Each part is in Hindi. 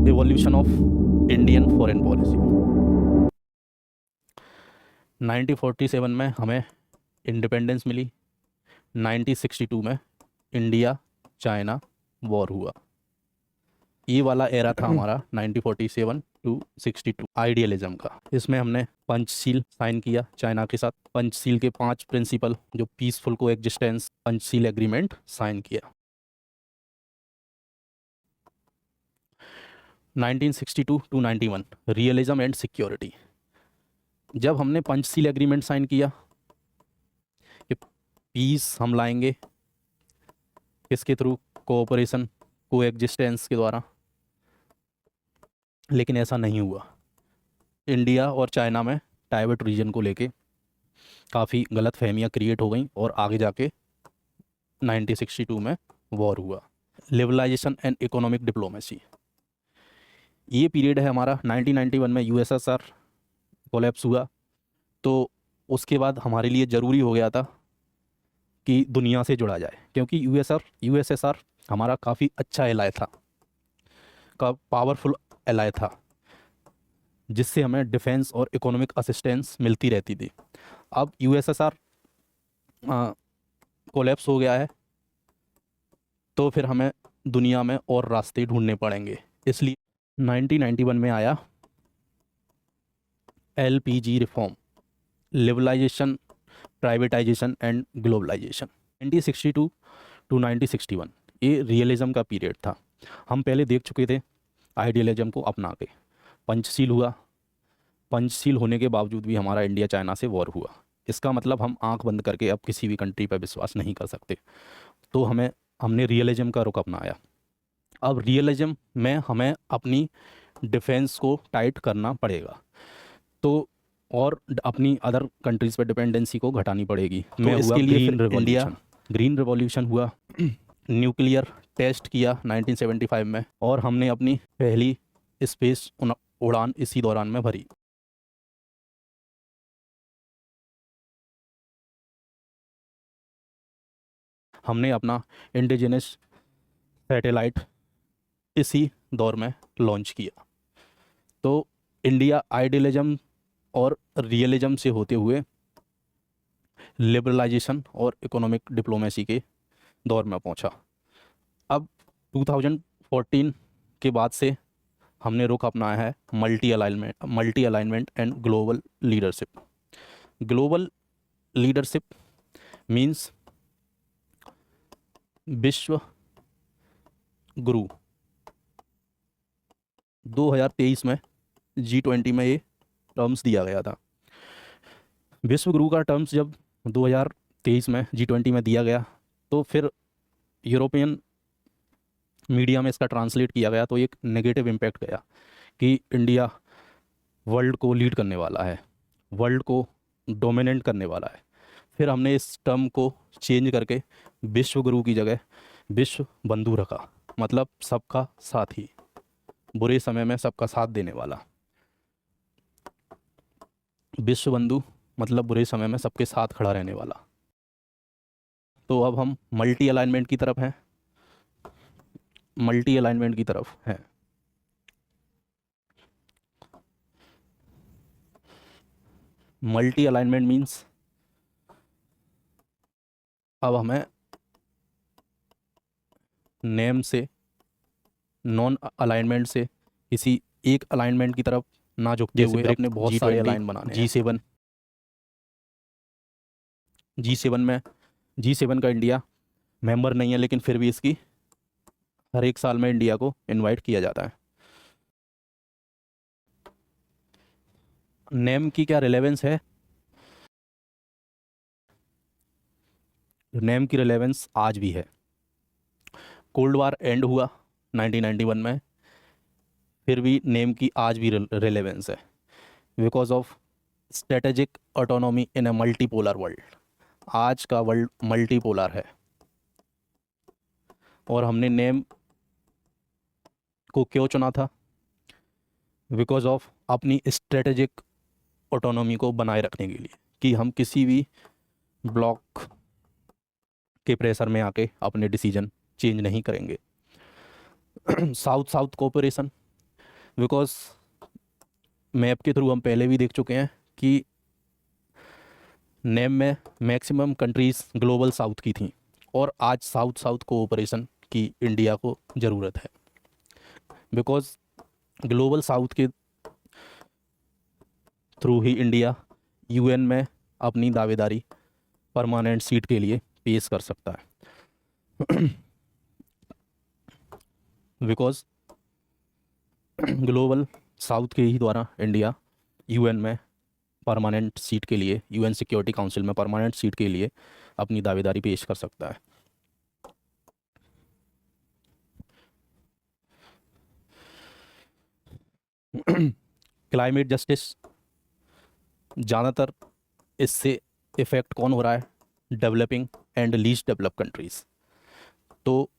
Evolution of Indian foreign policy. 1947 में हमें इंडिपेंडेंस मिली। 1962 में इंडिया चाइना वॉर हुआ। ये वाला एरा था हमारा 1947 टू 62 आइडियलिज्म का। इसमें हमने पंचशील साइन किया चाइना के साथ। पंचशील के 5 प्रिंसिपल जो पीसफुल को एग्जिस्टेंस पंचशील एग्रीमेंट साइन किया। 1962 टू 91 रियलिज्म एंड सिक्योरिटी। जब हमने पंचशील एग्रीमेंट साइन किया कि पीस हम लाएंगे किसके थ्रू, कोऑपरेशन को एग्जिस्टेंस के द्वारा, लेकिन ऐसा नहीं हुआ। इंडिया और चाइना में टाइबेट रीजन को लेके काफ़ी गलत फहमियाँ क्रिएट हो गई और आगे जाके 1962 में वॉर हुआ। लिबरलाइजेशन एंड इकोनॉमिक डिप्लोमेसी, ये पीरियड है हमारा। 1991 में यूएसएसआर कोलैप्स हुआ, तो उसके बाद हमारे लिए ज़रूरी हो गया था कि दुनिया से जुड़ा जाए, क्योंकि यूएसएसआर हमारा काफ़ी अच्छा एलाय था, का पावरफुल एलाय था, जिससे हमें डिफेंस और इकोनॉमिक असिस्टेंस मिलती रहती थी। अब यूएसएसआर कोलैप्स हो गया है, तो फिर हमें दुनिया में और रास्ते ढूंढने पड़ेंगे। इसलिए 1991 में आया LPG reform, liberalisation, privatisation and globalisation. 1962 to 1961 ये रियलिज्म का पीरियड था। हम पहले देख चुके थे आइडियलिज्म को अपना के। पंचशील हुआ, पंचशील होने के बावजूद भी हमारा इंडिया चाइना से वॉर हुआ। इसका मतलब हम आंख बंद करके अब किसी भी कंट्री पर विश्वास नहीं कर सकते। तो हमने रियलिज्म का रुख अपनाया। अब रियलिज्म में हमें अपनी डिफेंस को टाइट करना पड़ेगा, तो और अपनी अदर कंट्रीज़ पर डिपेंडेंसी को घटानी पड़ेगी। तो इसके लिए ग्रीन रिवॉल्यूशन हुआ। न्यूक्लियर टेस्ट किया 1975 में, और हमने अपनी पहली स्पेस उड़ान इसी दौरान में भरी। हमने अपना इंडिजिनस सैटेलाइट इसी दौर में लॉन्च किया। तो इंडिया आइडियलिज्म और रियलिज्म से होते हुए लिबरलाइजेशन और इकोनॉमिक डिप्लोमेसी के दौर में पहुंचा। अब 2014 के बाद से हमने रुख अपनाया है multi alignment and global leadership. Global leadership means विश्व गुरु। 2023 में G20 में ये टर्म्स दिया गया था। विश्व गुरु का टर्म्स जब 2023 में G20 में दिया गया, तो फिर यूरोपियन मीडिया में इसका ट्रांसलेट किया गया, तो एक नेगेटिव इम्पैक्ट गया कि इंडिया वर्ल्ड को लीड करने वाला है, वर्ल्ड को डोमिनेट करने वाला है। फिर हमने इस टर्म को चेंज करके विश्व गुरु की जगह विश्व बंधु रखा, मतलब सबका साथी, बुरे समय में सबका साथ देने वाला। विश्व बंधु मतलब बुरे समय में सबके साथ खड़ा रहने वाला। तो अब हम मल्टी अलाइनमेंट की तरफ हैं, मल्टी अलाइनमेंट की तरफ हैं। मल्टी अलाइनमेंट मीन्स अब हमें नेम से, नॉन अलाइनमेंट से किसी एक अलाइनमेंट की तरफ ना झुकते हुए अपने बहुत सारे अलाइन बनाने हैं। G7 का इंडिया मेंबर नहीं है, लेकिन फिर भी इसकी हर एक साल में इंडिया को इनवाइट किया जाता है। नेम की क्या रिलेवेंस है? नेम की रिलेवेंस आज भी है। कोल्ड वार एंड हुआ 1991 में, फिर भी नेम की आज भी रिलेवेंस है, because of strategic autonomy in A multipolar world. आज का वर्ल्ड मल्टीपोलर है, और हमने नेम को क्यों चुना था? बिकॉज ऑफ अपनी स्ट्रेटेजिक ऑटोनॉमी को बनाए रखने के लिए, कि हम किसी भी ब्लॉक के प्रेशर में आके अपने डिसीजन चेंज नहीं करेंगे। South south cooperation, because map के थ्रू हम पहले भी देख चुके हैं कि नेम में मैक्सिमम कंट्रीज़ ग्लोबल साउथ की थी, और आज साउथ साउथ कोऑपरेशन की इंडिया को ज़रूरत है, बिकॉज ग्लोबल साउथ के थ्रू ही इंडिया यूएन में अपनी दावेदारी परमानेंट सीट के लिए पेश कर सकता है। बिकॉज ग्लोबल साउथ के ही द्वारा इंडिया यूएन में परमानेंट सीट के लिए, यूएन सिक्योरिटी काउंसिल में परमानेंट सीट के लिए अपनी दावेदारी पेश कर सकता है। क्लाइमेट जस्टिस, ज़्यादातर इससे इफ़ेक्ट कौन हो रहा है? Developing and least develop countries. तो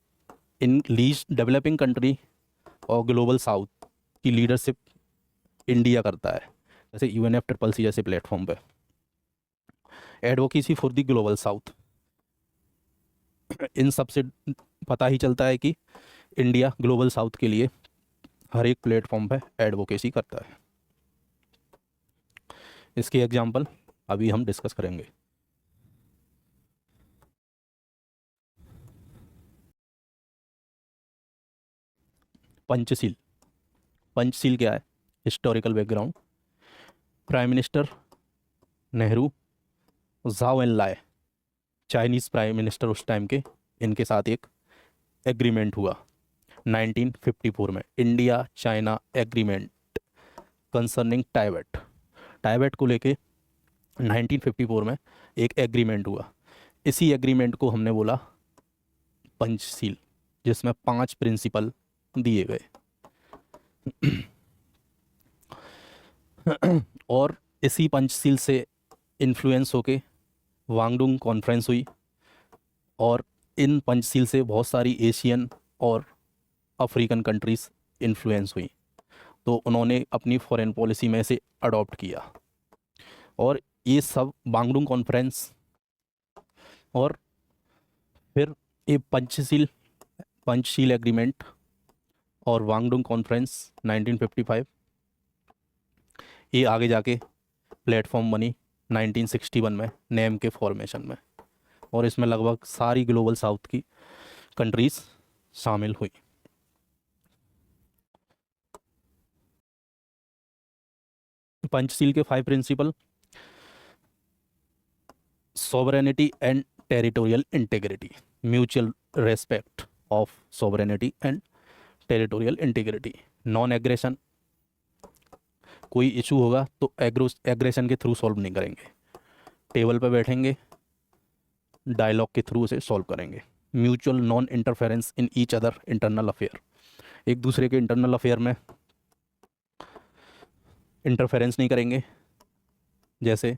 इन लीस्ट डेवलपिंग कंट्री और ग्लोबल साउथ की लीडरशिप इंडिया करता है, जैसे UNFCCC जैसे प्लेटफॉर्म पे। Advocacy for the global south, इन सब से पता ही चलता है कि इंडिया ग्लोबल साउथ के लिए हर एक प्लेटफॉर्म पे एडवोकेसी करता है। इसके एग्जाम्पल अभी हम डिस्कस करेंगे। पंचशील, पंचशील क्या है? Historical background. Prime minister Nehru, जाओ एन लाए, चाइनीज़ प्राइम मिनिस्टर उस टाइम के, इनके साथ एक एग्रीमेंट हुआ 1954 में, इंडिया चाइना एग्रीमेंट कंसर्निंग टाइबेट। टाइबेट को लेके 1954 में एक एग्रीमेंट हुआ। इसी एग्रीमेंट को हमने बोला पंचशील, जिसमें 5 प्रिंसिपल दिए गए। और इसी पंचशील से इन्फ्लुएंस होके वांगडुंग कॉन्फ्रेंस हुई, और इन पंचशील से बहुत सारी एशियन और अफ्रीकन कंट्रीज़ इन्फ्लुएंस हुई, तो उन्होंने अपनी फॉरेन पॉलिसी में इसे अडॉप्ट किया। और ये सब वांगडुंग कॉन्फ्रेंस और फिर ये पंचशील एग्रीमेंट और वांगडुंग कॉन्फ्रेंस 1955, ये आगे जाके प्लेटफॉर्म बनी 1961 में नेम के फॉर्मेशन में, और इसमें लगभग सारी ग्लोबल साउथ की कंट्रीज़ शामिल हुई। पंचशील के 5 principal: sovereignty and territorial integrity, mutual respect of sovereignty and territorial integrity, non aggression, कोई इशू होगा तो एग्रेशन के थ्रू सॉल्व नहीं करेंगे, टेबल पे बैठेंगे, डायलॉग के थ्रू उसे सॉल्व करेंगे। Mutual non interference in each other internal affair, एक दूसरे के इंटरनल अफेयर में इंटरफेरेंस नहीं करेंगे, जैसे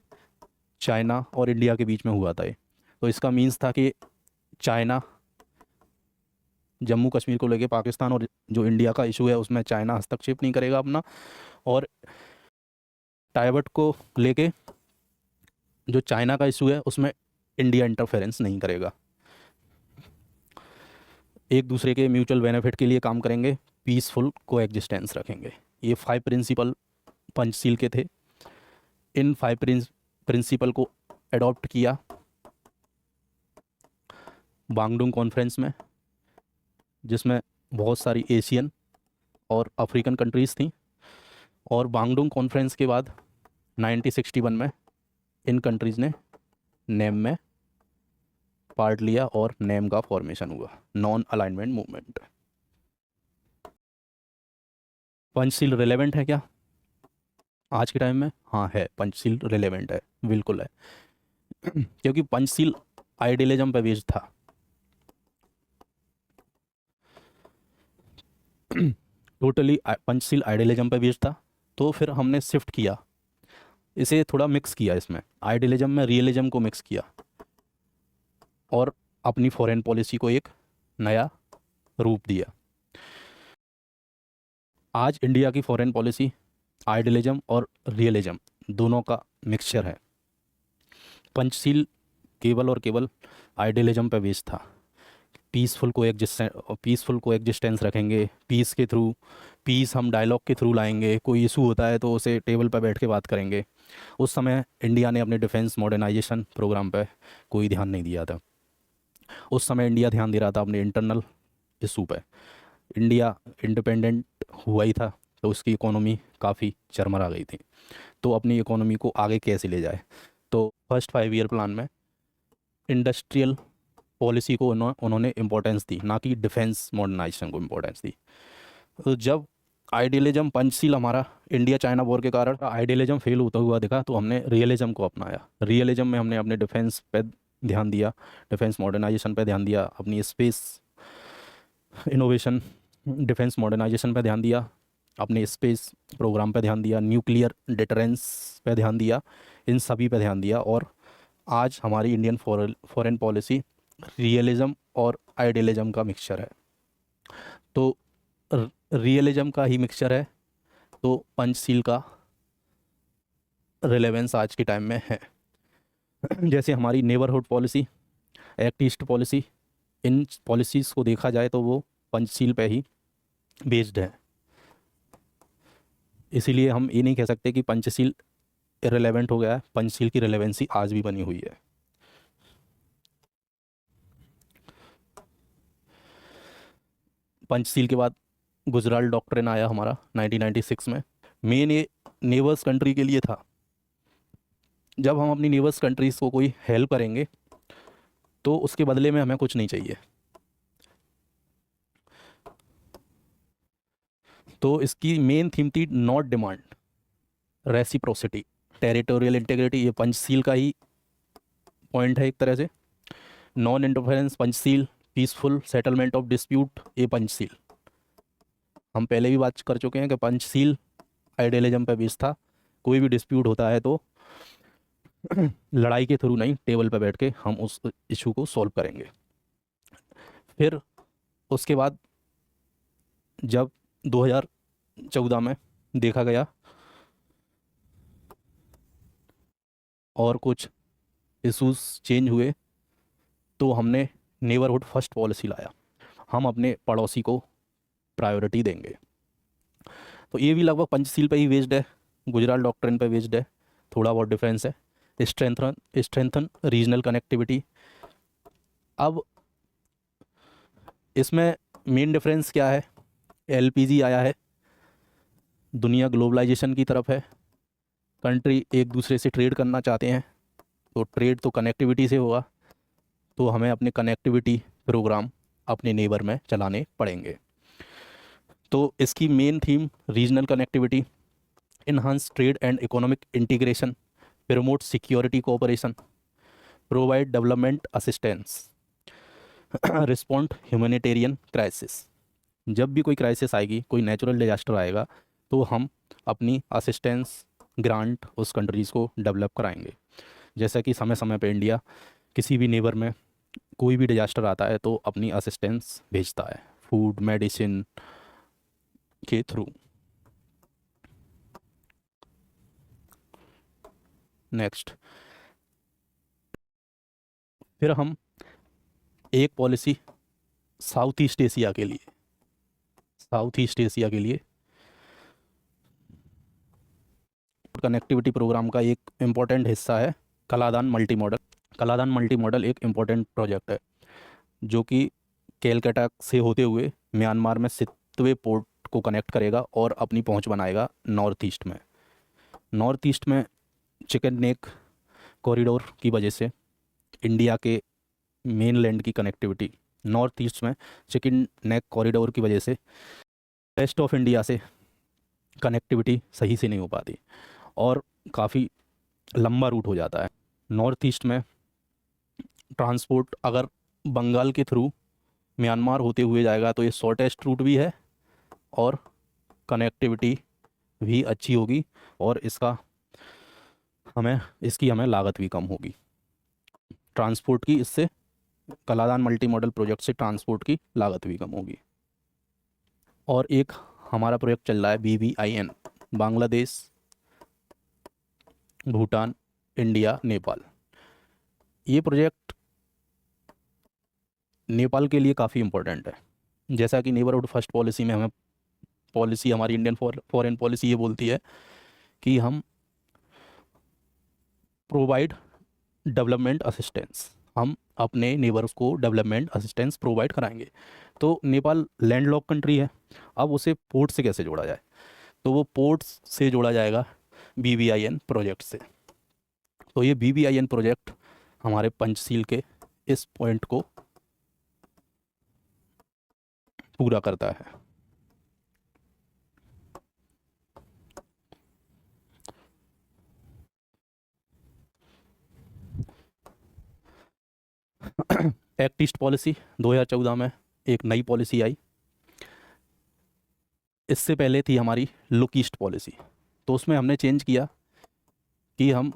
चाइना और इंडिया के बीच में हुआ था ये। तो इसका मीन्स था कि चाइना जम्मू कश्मीर को लेके पाकिस्तान और जो इंडिया का इशू है उसमें चाइना हस्तक्षेप नहीं करेगा अपना, और टाइबेट को लेके जो चाइना का इशू है उसमें इंडिया इंटरफेरेंस नहीं करेगा। एक दूसरे के म्यूचुअल बेनिफिट के लिए काम करेंगे, पीसफुल कोएग्जिस्टेंस रखेंगे। ये 5 प्रिंसिपल पंचशील के थे। इन 5 प्रिंसिपल को अडॉप्ट किया वांगडुंग कॉन्फ्रेंस में, जिसमें बहुत सारी एशियन और अफ्रीकन कंट्रीज़ थी, और वांगडुंग कॉन्फ्रेंस के बाद 1961 में इन कंट्रीज़ ने नेम में पार्ट लिया और नेम का फॉर्मेशन हुआ, non alignment movement. Panchsheel relevant है क्या आज के टाइम में? हाँ है, पंचशील रिलेवेंट है, बिल्कुल है। क्योंकि पंचशील आइडियलिज्म पे बेस्ड था। टोटली पंचशील आइडियलिज्म पे बेस्ड था, तो फिर हमने शिफ्ट किया, इसे थोड़ा मिक्स किया, इसमें आइडियलिज्म में रियलिज्म को मिक्स किया, और अपनी फॉरेन पॉलिसी को एक नया रूप दिया। आज इंडिया की फॉरेन पॉलिसी आइडियलिज्म और रियलिज्म दोनों का मिक्सचर है। पंचशील केवल और केवल आइडियलिज्म पे बेस्ड था, पीसफुल को एग्जिस्टेंस रखेंगे, पीस के थ्रू, पीस हम डायलॉग के थ्रू लाएंगे, कोई इशू होता है तो उसे टेबल पर बैठ के बात करेंगे। उस समय इंडिया ने अपने डिफेंस मॉडर्नाइजेशन प्रोग्राम पे कोई ध्यान नहीं दिया था। उस समय इंडिया ध्यान दे रहा था अपने इंटरनल इशू पे। इंडिया इंडिपेंडेंट हुआ ही था तो उसकी इकोनॉमी काफ़ी चरमरा गई थी, तो अपनी इकोनॉमी को आगे कैसे ले जाए। तो फर्स्ट 5 ईयर प्लान में इंडस्ट्रियल पॉलिसी को उन्होंने इम्पोर्टेंस दी, ना कि डिफेंस मॉडर्नाइजेशन को इम्पोर्टेंस दी। तो जब आइडियलिज्म पंचशील हमारा इंडिया चाइना वॉर के कारण आइडियलिज्म फेल होता हुआ दिखा तो हमने रियलिज्म को अपनाया। रियलिज्म में हमने अपने डिफेंस पे ध्यान दिया, डिफेंस मॉडर्नाइजेशन पे ध्यान दिया, अपनी स्पेस इनोवेशन डिफेंस मॉडर्नाइजेशन पे ध्यान दिया, अपने स्पेस प्रोग्राम पे ध्यान दिया, न्यूक्लियर डिटरेंस पे ध्यान दिया, इन सभी पे ध्यान दिया। और आज हमारी इंडियन फॉरेन पॉलिसी रियलिज्म और आइडियलिज्म का मिक्सचर है। तो रियलिज्म का ही मिक्सचर है, तो पंचशील का रिलेवेंस आज के टाइम में है। जैसे हमारी neighbourhood policy, act east policy, इन पॉलिसीज़ को देखा जाए तो वो पंचशील पे ही बेस्ड है। इसीलिए हम ये नहीं कह सकते कि पंचशील इरेलेवेंट हो गया है, पंचशील की रिलेवेंसी आज भी बनी हुई है। पंचशील के बाद गुजराल डॉक्ट्रिन आया हमारा 1996 में। मेन ये नेबर्स कंट्री के लिए था। जब हम अपनी नेबर्स कंट्रीज़ को कोई हेल्प करेंगे तो उसके बदले में हमें कुछ नहीं चाहिए। तो इसकी मेन थीम थी not demand, reciprocity, territorial integrity. ये पंचशील का ही पॉइंट है एक तरह से। Non interference Panchsheel, peaceful settlement of dispute, ये पंचशील। हम पहले भी बात कर चुके हैं कि पंचशील आइडियलिज्म पे बेस्ड था। कोई भी डिस्प्यूट होता है तो लड़ाई के थ्रू नहीं, टेबल पे बैठ के हम उस इशू को सॉल्व करेंगे। फिर उसके बाद जब 2014 में देखा गया और कुछ इश्यूज चेंज हुए तो हमने नेबरहुड फर्स्ट पॉलिसी लाया। हम अपने पड़ोसी को प्रायोरिटी देंगे। तो ये भी लगभग पंचशील पे ही बेस्ड है, गुजराल डॉक्ट्रिन पे बेस्ड है। थोड़ा बहुत डिफरेंस है। Strengthen regional connectivity. अब इसमें मेन डिफरेंस क्या है? एलपीजी आया है, दुनिया ग्लोबलाइजेशन की तरफ है, कंट्री एक दूसरे से ट्रेड करना चाहते हैं, तो ट्रेड तो कनेक्टिविटी से होगा, तो हमें अपने कनेक्टिविटी प्रोग्राम अपने नेबर में चलाने पड़ेंगे। तो इसकी main theme regional connectivity, enhance trade and economic integration, promote security cooperation, provide development assistance, respond humanitarian crisis. जब भी कोई क्राइसिस आएगी, कोई नेचुरल डिजास्टर आएगा, तो हम अपनी असिस्टेंस ग्रांट उस कंट्रीज़ को डेवलप कराएंगे। जैसा कि समय समय पे इंडिया किसी भी नेबर में कोई भी डिजास्टर आता है तो अपनी असिस्टेंस भेजता है, फूड मेडिसिन के थ्रू। नेक्स्ट, फिर हम एक पॉलिसी साउथ ईस्ट एशिया के लिए, कनेक्टिविटी प्रोग्राम का एक इम्पॉर्टेंट हिस्सा है Kaladan multi modal. Kaladan multi modal एक इम्पॉर्टेंट प्रोजेक्ट है जो कि केलकटा से होते हुए म्यांमार में सितवे पोर्ट को कनेक्ट करेगा और अपनी पहुंच बनाएगा नॉर्थ ईस्ट में। नॉर्थ ईस्ट में चिकन नेक कॉरिडोर की वजह से इंडिया के मेन लैंड की कनेक्टिविटी, नॉर्थ ईस्ट में चिकन नेक कॉरिडोर की वजह से वेस्ट ऑफ इंडिया से कनेक्टिविटी सही से नहीं हो पाती और काफ़ी लंबा रूट हो जाता है। नॉर्थ ईस्ट में ट्रांसपोर्ट अगर बंगाल के थ्रू म्यांमार होते हुए जाएगा तो ये शॉर्टेस्ट रूट भी है और कनेक्टिविटी भी अच्छी होगी और इसकी हमें लागत भी कम होगी ट्रांसपोर्ट की। इससे कलादान मल्टी मॉडल प्रोजेक्ट से ट्रांसपोर्ट की लागत भी कम होगी। और एक हमारा प्रोजेक्ट चल रहा है BBIN, बांग्लादेश, भूटान, इंडिया, नेपाल। ये प्रोजेक्ट नेपाल के लिए काफ़ी इम्पोर्टेंट है। जैसा कि नेबरहुड फर्स्ट पॉलिसी में हमें पॉलिसी हमारी इंडियन फॉरेन पॉलिसी ये बोलती है कि हम प्रोवाइड डेवलपमेंट असिस्टेंस, हम अपने नेबर्स को डेवलपमेंट असिस्टेंस प्रोवाइड कराएंगे। तो नेपाल लैंडलॉक कंट्री है, अब उसे पोर्ट से कैसे जोड़ा जाए? तो वो पोर्ट से जोड़ा जाएगा BBIN प्रोजेक्ट से। तो ये BBIN प्रोजेक्ट हमारे पंचशील के इस पॉइंट को पूरा करता है। एक्ट ईस्ट पॉलिसी 2014 में एक नई पॉलिसी आई। इससे पहले थी हमारी लुक ईस्ट पॉलिसी, तो उसमें हमने चेंज किया कि हम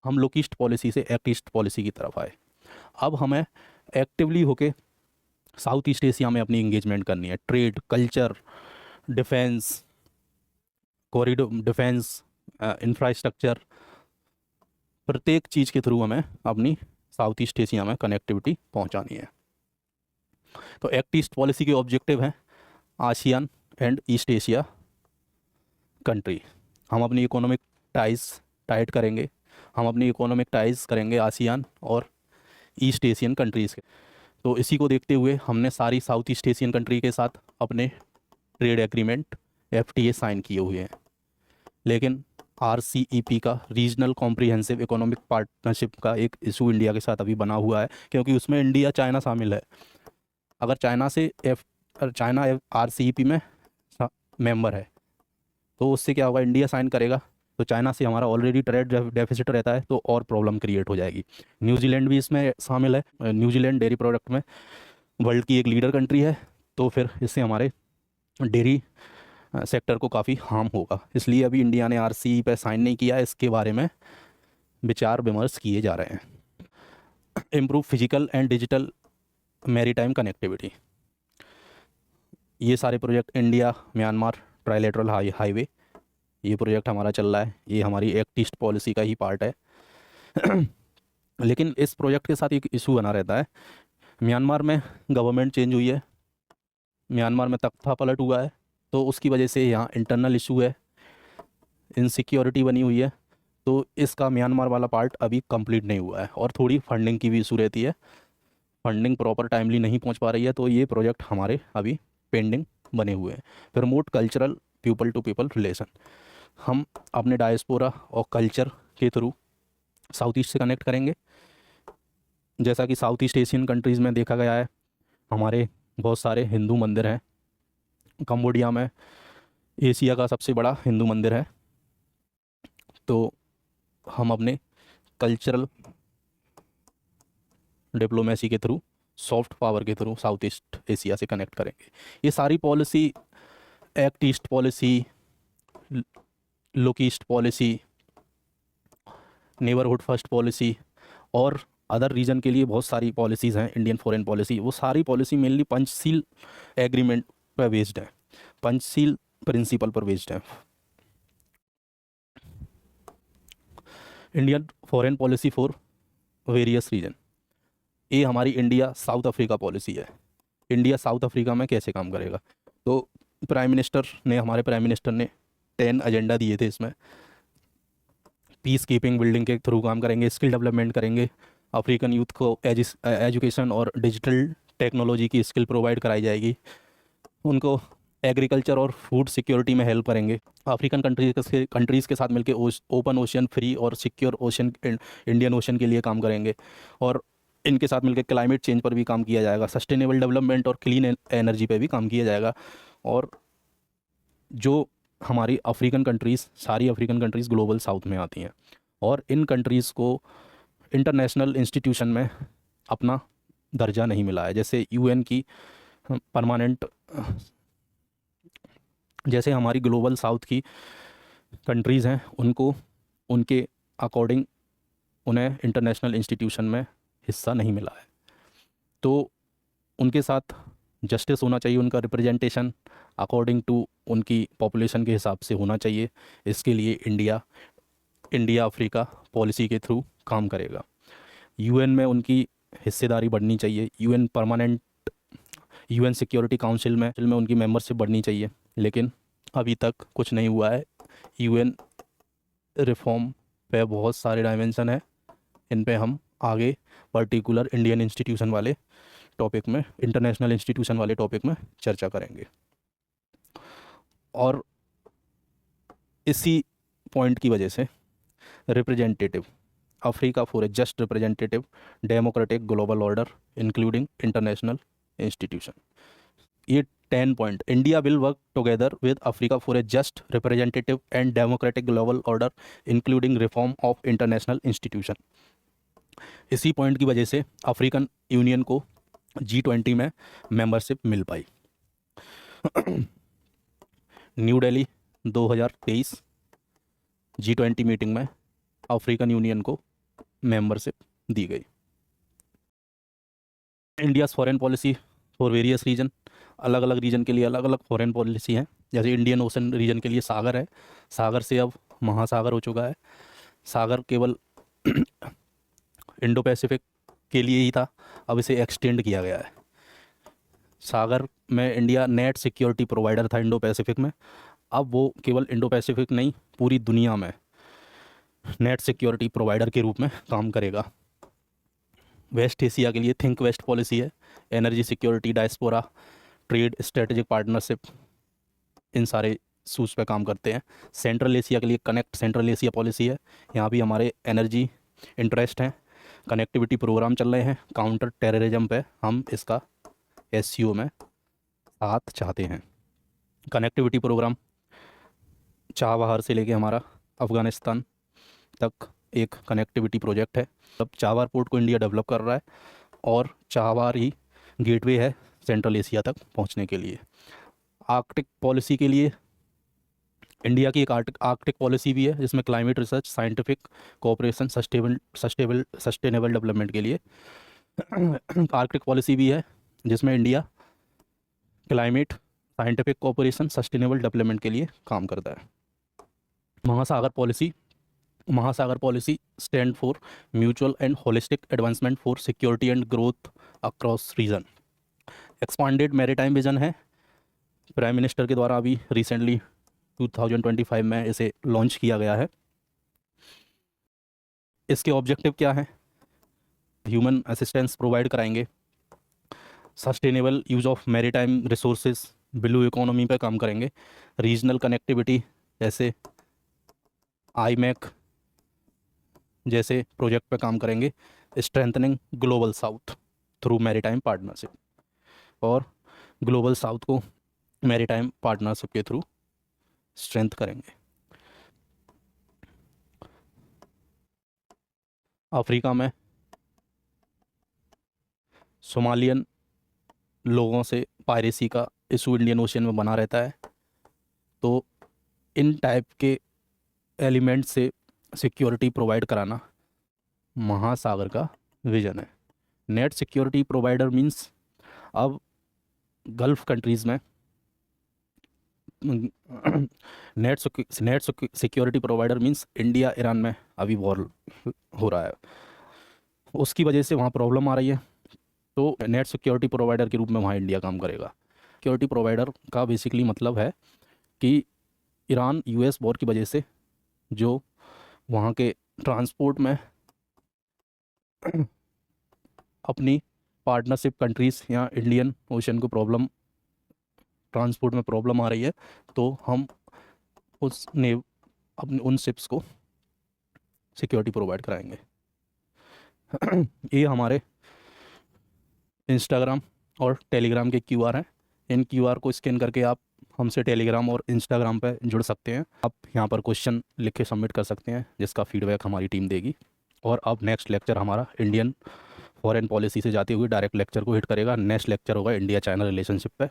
लुक ईस्ट पॉलिसी से एक्ट ईस्ट पॉलिसी की तरफ आए। अब हमें एक्टिवली होके साउथ ईस्ट एशिया में अपनी इंगेजमेंट करनी है। Trade, culture, defence, corridor defence, infrastructure, प्रत्येक चीज़ के थ्रू हमें अपनी साउथ ईस्ट एशिया में कनेक्टिविटी पहुंचानी है। तो एक्ट ईस्ट पॉलिसी के ऑब्जेक्टिव हैं ASEAN and east Asia country. हम अपनी इकोनॉमिक टाइज टाइट करेंगे, हम अपनी इकोनॉमिक टाइज करेंगे आसियान और ईस्ट एशियन कंट्रीज़ के। तो इसी को देखते हुए हमने सारी साउथ ईस्ट एशियन कंट्री के साथ अपने ट्रेड एग्रीमेंट FTA साइन किए हुए हैं। लेकिन RCEP का, रीजनल कॉम्प्रिहेंसिव इकोनॉमिक पार्टनरशिप का एक इशू इंडिया के साथ अभी बना हुआ है, क्योंकि उसमें इंडिया, चाइना शामिल है। अगर चाइना RCEP में मेंबर है तो उससे क्या होगा, इंडिया साइन करेगा तो चाइना से हमारा ऑलरेडी ट्रेड डेफिसिट रहता है, तो और प्रॉब्लम क्रिएट हो जाएगी। न्यूजीलैंड भी इसमें शामिल है। न्यूजीलैंड डेयरी प्रोडक्ट में वर्ल्ड की एक लीडर कंट्री है, तो फिर इससे हमारे डेयरी सेक्टर को काफ़ी हार्म होगा। इसलिए अभी इंडिया ने RCEP पे साइन नहीं किया, इसके बारे में विचार विमर्श किए जा रहे हैं। Improve physical and digital maritime connectivity, ये सारे project India Myanmar trilateral highway, ये प्रोजेक्ट हमारा चल रहा है, ये हमारी एक्ट ईस्ट पॉलिसी का ही पार्ट है। लेकिन इस प्रोजेक्ट के साथ एक इशू बना रहता है। म्यांमार में गवर्नमेंट चेंज हुई है, म्यांमार में तख्ता पलट हुआ है, तो उसकी वजह से यहाँ इंटरनल इशू है, इनसिक्योरिटी बनी हुई है। तो इसका म्यांमार वाला पार्ट अभी कंप्लीट नहीं हुआ है, और थोड़ी फंडिंग की भी इशू रहती है, फंडिंग प्रॉपर टाइमली नहीं पहुँच पा रही है। तो ये प्रोजेक्ट हमारे अभी पेंडिंग बने हुए हैं। Promote cultural people to people relation, हम अपने डायस्पोरा और कल्चर के थ्रू साउथ ईस्ट से कनेक्ट करेंगे। जैसा कि साउथ ईस्ट एशियन कंट्रीज़ में देखा गया है, हमारे बहुत सारे हिंदू मंदिर हैं। कंबोडिया में एशिया का सबसे बड़ा हिंदू मंदिर है। तो हम अपने कल्चरल डिप्लोमेसी के थ्रू, सॉफ्ट पावर के थ्रू साउथ ईस्ट एशिया से कनेक्ट करेंगे। ये सारी policy, act east policy, look east policy, neighbourhood first policy और अदर रीजन के लिए बहुत सारी पॉलिसीज़ हैं इंडियन फॉरेन पॉलिसी, वो सारी पॉलिसी मेनली पंचशील एग्रीमेंट पर बेस्ड है, पंचशील प्रिंसिपल पर बेस्ड है। Indian foreign policy for various region, ये हमारी इंडिया साउथ अफ्रीका पॉलिसी है। इंडिया साउथ अफ्रीका में कैसे काम करेगा? तो हमारे प्राइम मिनिस्टर ने 10 एजेंडा दिए थे। इसमें पीस कीपिंग बिल्डिंग के थ्रू काम करेंगे, स्किल डेवलपमेंट करेंगे, अफ्रीकन यूथ को एजुकेशन और डिजिटल टेक्नोलॉजी की स्किल प्रोवाइड कराई जाएगी, उनको एग्रीकल्चर और फूड सिक्योरिटी में हेल्प करेंगे। अफ्रीकन कंट्रीज़ के साथ मिलकर ओपन ओशन, फ्री और सिक्योर ओशन, इंडियन ओशन के लिए काम करेंगे, और इनके साथ मिलकर क्लाइमेट चेंज पर भी काम किया जाएगा, सस्टेनेबल डेवलपमेंट और क्लीन एनर्जी पे भी काम किया जाएगा। और जो हमारी सारी अफ्रीकन कंट्रीज़ ग्लोबल साउथ में आती हैं, और इन कंट्रीज़ को इंटरनेशनल इंस्टीट्यूशन में अपना दर्जा नहीं मिला है। जैसे UN की परमानेंट, जैसे हमारी ग्लोबल साउथ की कंट्रीज़ हैं, उनको उनके अकॉर्डिंग उन्हें इंटरनेशनल इंस्टीट्यूशन में हिस्सा नहीं मिला है। तो उनके साथ जस्टिस होना चाहिए, उनका रिप्रेजेंटेशन अकॉर्डिंग टू उनकी पॉपुलेशन के हिसाब से होना चाहिए। इसके लिए इंडिया अफ्रीका पॉलिसी के थ्रू काम करेगा। UN में उनकी हिस्सेदारी बढ़नी चाहिए। UN permanent UN security council में उनकी मेंबरशिप बढ़नी चाहिए, लेकिन अभी तक कुछ नहीं हुआ है। यूएन रिफॉर्म पे बहुत सारे डायमेंशन है, इन पे हम आगे पर्टिकुलर इंडियन इंस्टीट्यूशन वाले टॉपिक में, इंटरनेशनल इंस्टीट्यूशन वाले टॉपिक में चर्चा करेंगे। और इसी पॉइंट की वजह से representative Africa for a just representative democratic global order including international institution, ये 10 point, India will work together with Africa for a just representative and democratic global order including reform of international institution. इसी पॉइंट की वजह से अफ्रीकन यूनियन को G20 में मेंबरशिप मिल पाई। न्यू दिल्ली 2023 G20 मीटिंग में अफ्रीकन यूनियन को मेंबरशिप दी गई। India's foreign policy for various region, अलग अलग रीजन के लिए अलग अलग फॉरेन पॉलिसी है। जैसे इंडियन ओशन रीजन के लिए सागर है, सागर से अब महासागर हो चुका है। सागर केवल इंडो पैसिफिक के लिए ही था, अब इसे एक्सटेंड किया गया है। सागर में इंडिया नेट सिक्योरिटी प्रोवाइडर था इंडो पैसिफिक में, अब वो केवल इंडो पैसिफिक नहीं, पूरी दुनिया में नेट सिक्योरिटी प्रोवाइडर के रूप में काम करेगा। वेस्ट एशिया के लिए थिंक वेस्ट पॉलिसी है, energy security, diaspora, trade, strategic partnership, इन सारे इशूज़ पे काम करते हैं। सेंट्रल एशिया के लिए कनेक्ट सेंट्रल एशिया पॉलिसी है, यहाँ भी हमारे एनर्जी इंटरेस्ट हैं, कनेक्टिविटी प्रोग्राम चल रहे हैं। काउंटर टेररिज्म पे हम इसका SCO में साथ चाहते हैं। कनेक्टिविटी प्रोग्राम चाबहार से लेके हमारा अफ़गानिस्तान तक एक कनेक्टिविटी प्रोजेक्ट है। अब चाबहार पोर्ट को इंडिया डेवलप कर रहा है और चाबहार ही गेटवे है सेंट्रल एशिया तक पहुंचने के लिए। आर्कटिक पॉलिसी के लिए इंडिया की एक आर्कटिक पॉलिसी भी है, जिसमें climate research, scientific cooperation, sustainable development के लिए आर्कटिक पॉलिसी भी है, जिसमें India climate, scientific cooperation, sustainable development के लिए काम करता है। महासागर policy stand for mutual and holistic advancement for security and growth across region. Expanded maritime vision है, प्राइम मिनिस्टर के द्वारा अभी रिसेंटली 2025 में इसे लॉन्च किया गया है। इसके ऑब्जेक्टिव क्या हैं? ह्यूमन असिस्टेंस प्रोवाइड कराएंगे, sustainable use of maritime resources, blue economy पे काम करेंगे, रीजनल कनेक्टिविटी जैसे IMEC जैसे प्रोजेक्ट पे काम करेंगे, strengthening global south through maritime partnership, और ग्लोबल साउथ को मैरीटाइम पार्टनरशिप के थ्रू स्ट्रेंथ करेंगे। अफ्रीका में सोमालियन लोगों से पायरेसी का इशू इंडियन ओशन में बना रहता है, तो इन टाइप के एलिमेंट से सिक्योरिटी प्रोवाइड कराना महासागर का विजन है। नेट सिक्योरिटी प्रोवाइडर मींस अब गल्फ कंट्रीज़ में net security provider means India Iran में अभी वॉर हो रहा है, उसकी वजह से वहाँ प्रॉब्लम आ रही है, तो नेट सिक्योरिटी प्रोवाइडर के रूप में वहाँ इंडिया काम करेगा। सिक्योरिटी प्रोवाइडर का बेसिकली मतलब है कि ईरान US वॉर की वजह से जो वहाँ के ट्रांसपोर्ट में अपनी पार्टनरशिप कंट्रीज़ या इंडियन ओशन को ट्रांसपोर्ट में प्रॉब्लम आ रही है, तो हम अपने उन शिप्स को सिक्योरिटी प्रोवाइड कराएंगे। ये हमारे इंस्टाग्राम और टेलीग्राम के QR हैं, इन QR को स्कैन करके आप हमसे टेलीग्राम और इंस्टाग्राम पे जुड़ सकते हैं। आप यहाँ पर क्वेश्चन लिख के सबमिट कर सकते हैं, जिसका फीडबैक हमारी टीम देगी। और अब नेक्स्ट लेक्चर हमारा इंडियन फॉरेन पॉलिसी से जाते हुए डायरेक्ट लेक्चर को हिट करेगा। नेक्स्ट लेक्चर होगा इंडिया चाइना रिलेशनशिप पे।